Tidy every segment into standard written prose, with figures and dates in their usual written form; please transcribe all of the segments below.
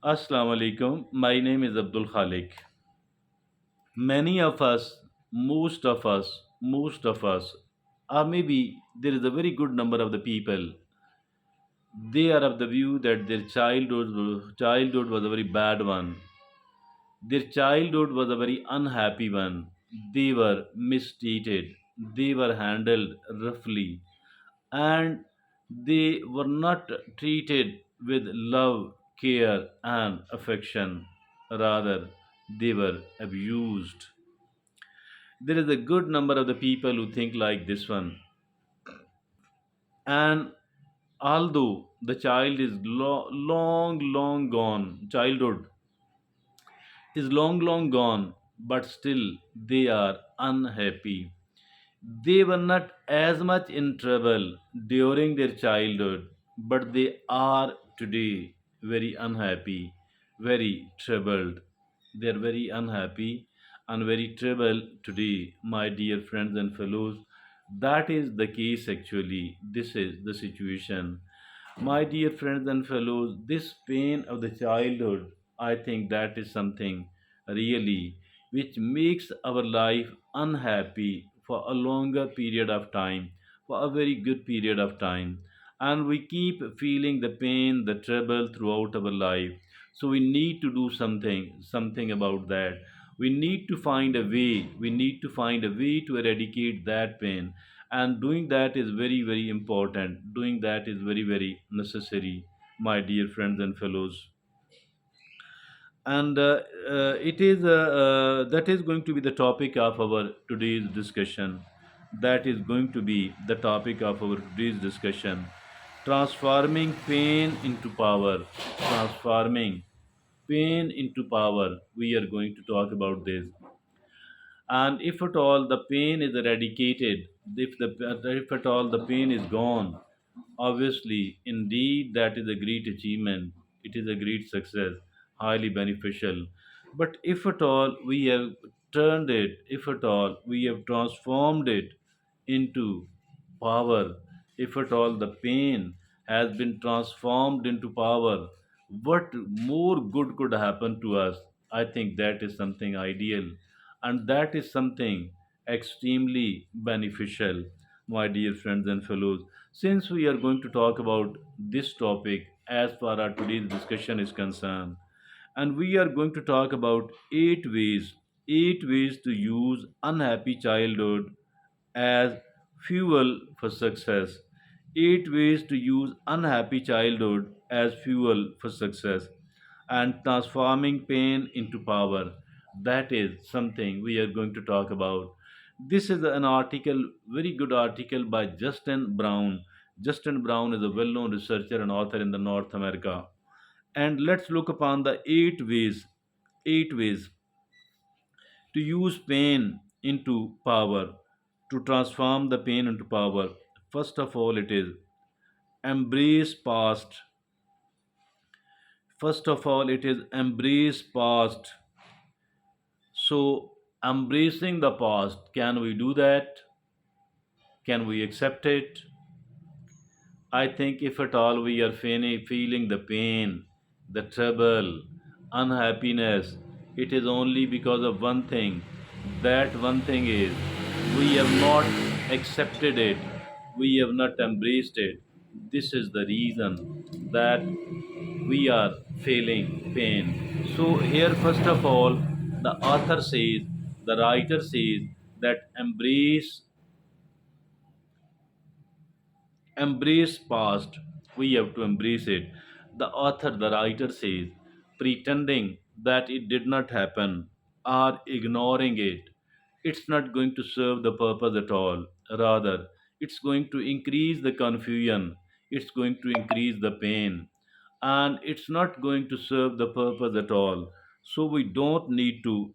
Assalamu alaikum. My name is Abdul Khalik. Many of us, most of us, or maybe there is a very good number of the people, they are of the view that their childhood was a very bad one. Their childhood was a very unhappy one. They were mistreated. They were handled roughly. And they were not treated with love, care, and affection. Rather, they were abused. There is a good number of the people who think like this one. And although the child is long gone, childhood is long gone, but still they are unhappy. They were not as much in trouble during their childhood, but they are today very unhappy, very troubled. They are very unhappy and very troubled today, my dear friends and fellows. That is the case actually. This is the situation. My dear friends and fellows, this pain of the childhood, I think that is something really which makes our life unhappy for a longer period of time, for a very good period of time. And we keep feeling the pain, the trouble throughout our life. So we need to do something about that. We need to find a way, we need to find a way to eradicate that pain, and doing that is very important, doing that is very necessary, my dear friends and fellows. And it is that is going to be the topic of our today's discussion. That is going to be the topic of our today's discussion: transforming pain into power. Transforming pain into power, we are going to talk about this. And if at all the pain is eradicated, if at all the pain is gone, obviously, indeed, that is a great achievement. It is a great success, highly beneficial. But if at all we have turned it, if at all we have transformed it into power, if at all the pain has been transformed into power, what more good could happen to us? I think that is something ideal, and that is something extremely beneficial, my dear friends and fellows. Since we are going to talk about this topic as far as today's discussion is concerned, and we are going to talk about eight ways to use unhappy childhood as fuel for success. Eight ways to use unhappy childhood as fuel for success, and transforming pain into power. That is something we are going to talk about. This is an article, very good article by Justin Brown. Justin Brown is a well known researcher and author in the North America. And let's look upon the eight ways to use pain into power, to transform the pain into power. First of all, it is embrace past. First of all, it is embrace past. So, embracing the past, can we do that? Can we accept it? I think if at all we are feeling the pain, the trouble, unhappiness, it is only because of one thing. That one thing is we have not accepted it, we have not embraced it. This is the reason that we are feeling pain. So, here, first of all, the author says, the writer says that embrace past. We have to embrace it. The author, the writer says, pretending that it did not happen or ignoring it, it's not going to serve the purpose at all. Rather, it's going to increase the confusion, it's going to increase the pain, and it's not going to serve the purpose at all. So we don't need to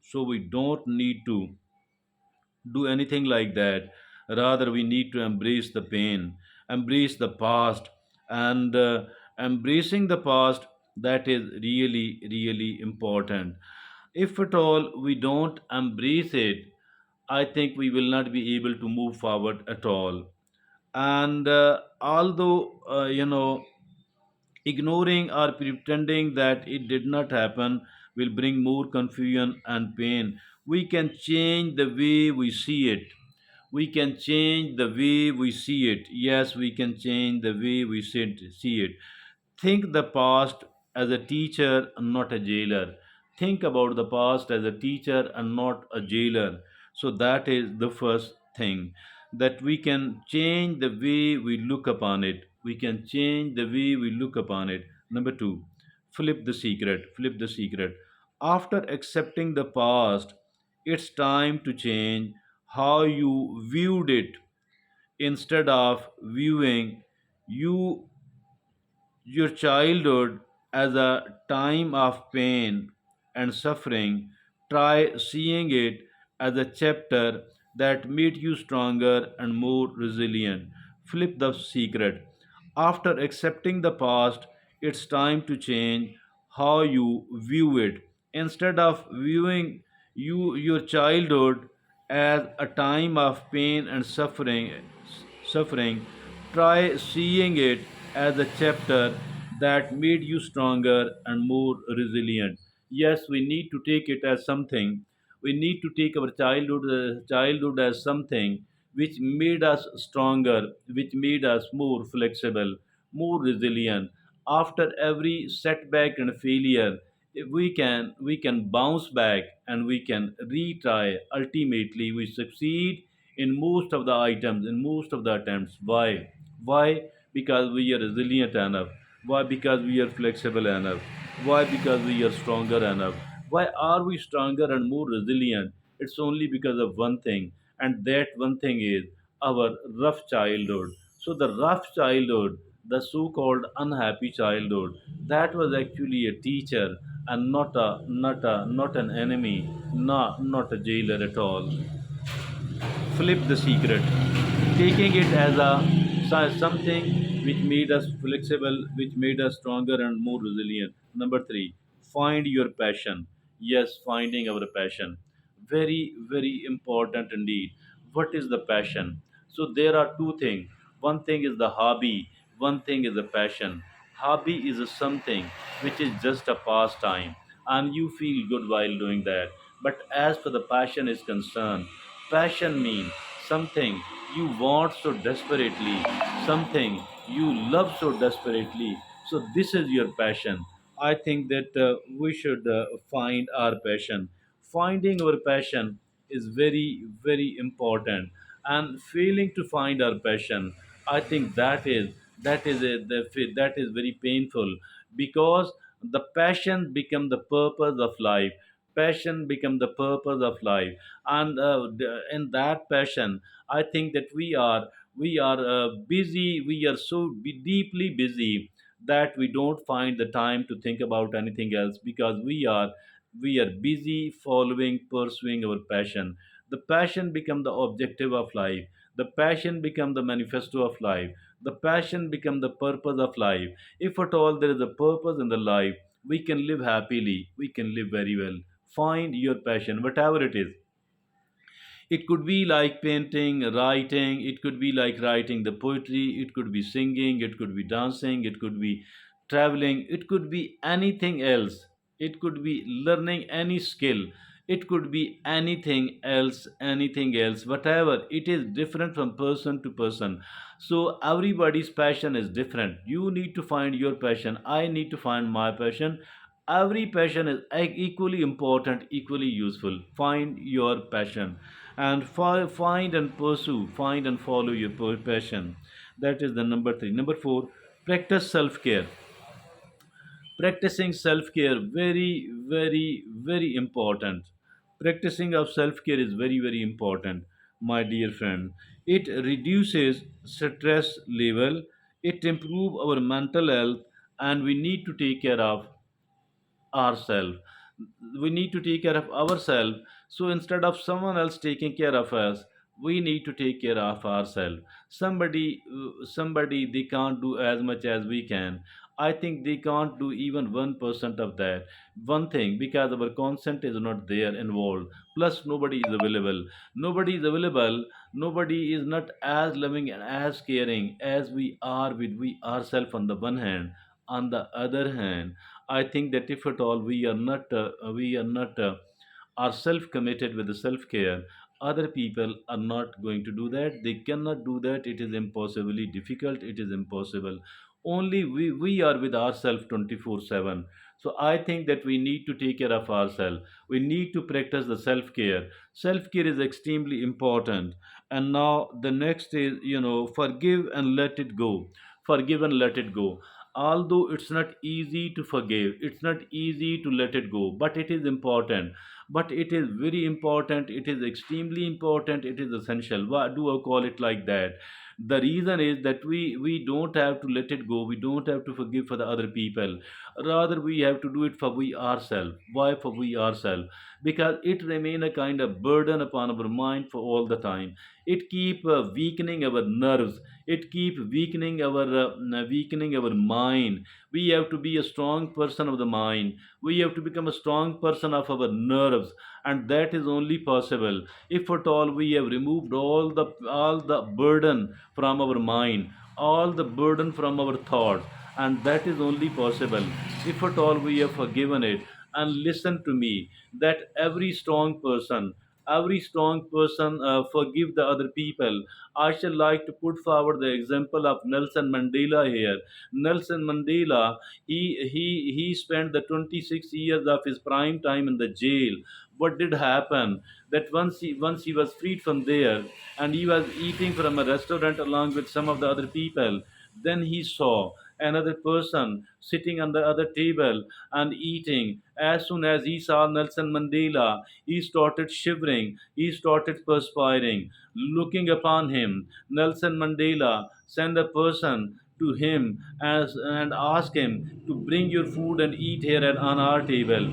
do anything like that. Rather, we need to embrace the pain, embrace the past, and embracing the past, that is really important. If at all we don't embrace it, I think we will not be able to move forward at all. And although, Ignoring or pretending that it did not happen will bring more confusion and pain. We can change the way we see it. We can change the way we see it. Yes, we can change the way we see it. Think the past as a teacher and not a jailer. Think about the past as a teacher and not a jailer. So that is the first thing, that we can change the way we look upon it. We can change the way we look upon it. Number two, flip the secret. Flip the secret. After accepting the past, it's time to change how you viewed it. Instead of viewing you your childhood as a time of pain and suffering, try seeing it as a chapter that made you stronger and more resilient. Flip the secret. After accepting the past, it's time to change how you view it. Instead of viewing your childhood as a time of pain and suffering, try seeing it as a chapter that made you stronger and more resilient. Yes, we need to take it as something. We need to take our childhood as something which made us stronger, which made us more flexible, more resilient. After every setback and failure, we can bounce back and we can retry. Ultimately, we succeed in most of the items, in most of the attempts. Why? Because we are resilient enough. Why? Because we are flexible enough. Why? Because we are stronger enough. Why are we stronger and more resilient? It's only because of one thing, and that one thing is our rough childhood. So the rough childhood, the so-called unhappy childhood, that was actually a teacher and not an enemy, not a jailer at all. Flip the secret, taking it as something which made us flexible, which made us stronger and more resilient. Number three, find your passion. Yes, finding our passion, very very important indeed. What is the passion? So there are two things. One thing is the hobby, one thing is the passion. Hobby is a something which is just a pastime and you feel good while doing that. But as for the passion is concerned, passion means something you want so desperately, something you love so desperately. So, this is your passion. I think that we should find our passion. Finding our passion is very, very important. And failing to find our passion, I think that is very painful, because the passion become the purpose of life. Passion become the purpose of life, and in that passion, I think that we are busy. We are so deeply busy that we don't find the time to think about anything else, because we are busy following, pursuing our passion. The passion become the objective of life. The passion become the manifesto of life. The passion become the purpose of life. If at all there is a purpose in the life, we can live happily, we can live very well. Find your passion, whatever it is. It could be like painting, writing, it could be like writing the poetry, it could be singing, it could be dancing, it could be traveling, it could be anything else. It could be learning any skill. It could be anything else, whatever. It is different from person to person. So everybody's passion is different. You need to find your passion. I need to find my passion. Every passion is equally important, equally useful. Find your passion and find and pursue, find and follow your passion. That is the number three. Number four, practice self care. Practicing self care, very, very, very important. Practicing of self care is very, very important, my dear friend. It reduces stress level, it improves our mental health, and we need to take care of ourselves. We need to take care of ourselves. So instead of someone else taking care of us, we need to take care of ourselves. Somebody, they can't do as much as we can. I think they can't do even 1% of that. One thing, because our consent is not there involved. Plus, nobody is available. Nobody is available. Nobody is not as loving and as caring as we are with we ourselves on the one hand. On the other hand, I think that if at all we are not are self committed with the self care, other people are not going to do that. They cannot do that. It is impossibly difficult. It is impossible. Only we are with ourselves 24/7. So I think that we need to take care of ourselves. We need to practice the self care. Self care is extremely important. And now the next is, forgive and let it go. Forgive and let it go. Although it's not easy to forgive, it's not easy to let it go, but it is important. But it is very important. It is extremely important. It is essential. Why do I call it like that? The reason is that we don't have to let it go. We don't have to forgive for the other people. Rather, we have to do it for we ourselves. Why for we ourselves? Because it remain a kind of burden upon our mind for all the time. It keep weakening our nerves. It keep weakening our mind. We have to be a strong person of the mind. We have to become a strong person of our nerves, and that is only possible if at all we have removed all the burden from our mind, all the burden from our thoughts, and that is only possible if at all we have forgiven it. And listen to me, that every strong person forgive the other people. I shall like to put forward the example of Nelson Mandela here. Nelson Mandela, he spent the 26 years of his prime time in the jail. What did happen? That once he was freed from there, and he was eating from a restaurant along with some of the other people, then he saw another person sitting on the other table and eating. As soon as he saw Nelson Mandela, he started shivering, he started perspiring. Looking upon him, Nelson Mandela sent a person to him and asked him to bring your food and eat here on our table.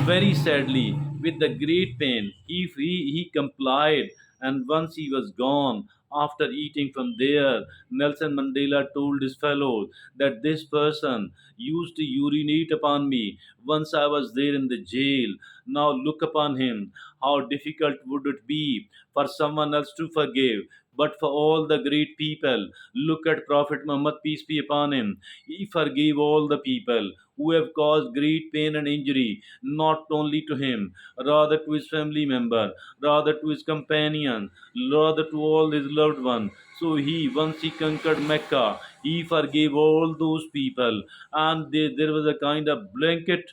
Very sadly, with the great pain, he complied, and once he was gone, after eating from there, Nelson Mandela told his fellows that this person used to urinate upon me once I was there in the jail. Now look upon him. How difficult would it be for someone else to forgive? But for all the great people, look at Prophet Muhammad, peace be upon him. He forgave all the people who have caused great pain and injury, not only to him, rather to his family member, rather to his companion, rather to all his loved ones. So once he conquered Mecca, he forgave all those people, and there was a kind of blanket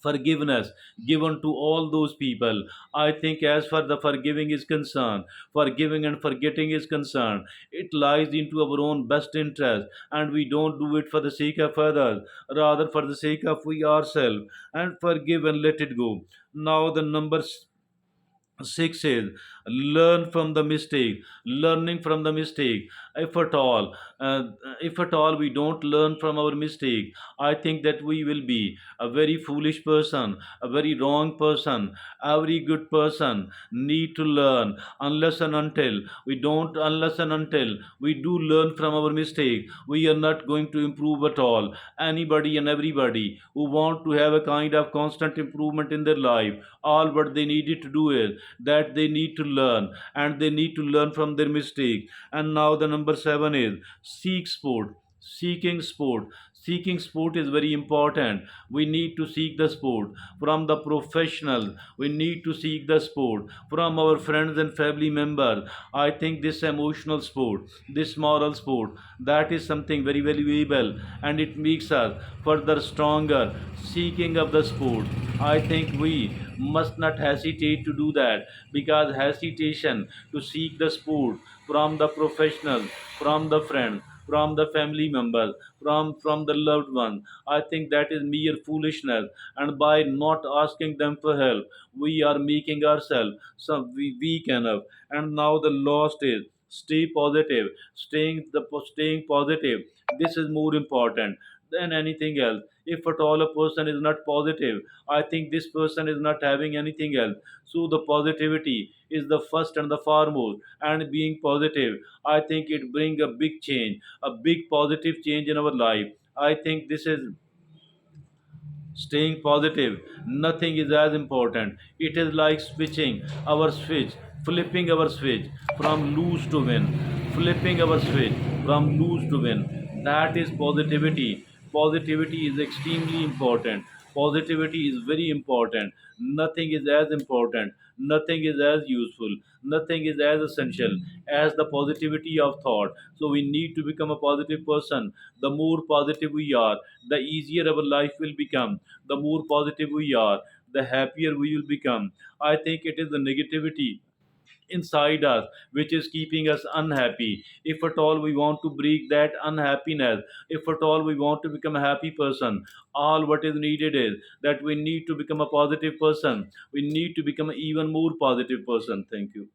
forgiveness given to all those people. I think, as far the forgiving is concerned, forgiving and forgetting is concerned, it lies into our own best interest, and we don't do it for the sake of others, rather for the sake of we ourselves, and forgive and let it go. Now the number six is learn from the mistake. Learning from the mistake. if at all uh, if at all we don't learn from our mistake, I think that we will be a very foolish person, a very wrong person. Every good person need to learn. Unless and until we do learn from our mistake, we are not going to improve at all. Anybody and everybody who want to have a kind of constant improvement in their life, all what they needed to do is that they need to learn, and they need to learn from their mistake. And now the number seven is seek sport. Seeking sport is very important. We need to seek the sport from the professionals. We need to seek the sport from our friends and family members. I think this emotional sport, this moral sport, that is something very valuable, and it makes us further stronger. Seeking of the sport, I think we must not hesitate to do that, because hesitation to seek the sport from the professionals, from the friends, from the family members, from the loved one, I think that is mere foolishness. And by not asking them for help, we are making ourselves weak enough. And now the last is stay positive. Staying positive, this is more important than anything else. If at all a person is not positive, I think this person is not having anything else. So the positivity is the first and the foremost. And being positive, I think it bring a big change, a big positive change in our life. I think this is staying positive. Nothing is as important. It is like flipping our switch from lose to win, flipping our switch from lose to win. That is positivity. Positivity is extremely important. Positivity is very important. Nothing is as important, nothing is as useful, nothing is as essential as the positivity of thought. So we need to become a positive person. The more positive we are, the easier our life will become. The more positive we are, the happier we will become. I think it is the negativity inside us which is keeping us unhappy. If at all we want to break that unhappiness, if at all we want to become a happy person, all what is needed is that we need to become a positive person. We need to become an even more positive person. Thank you.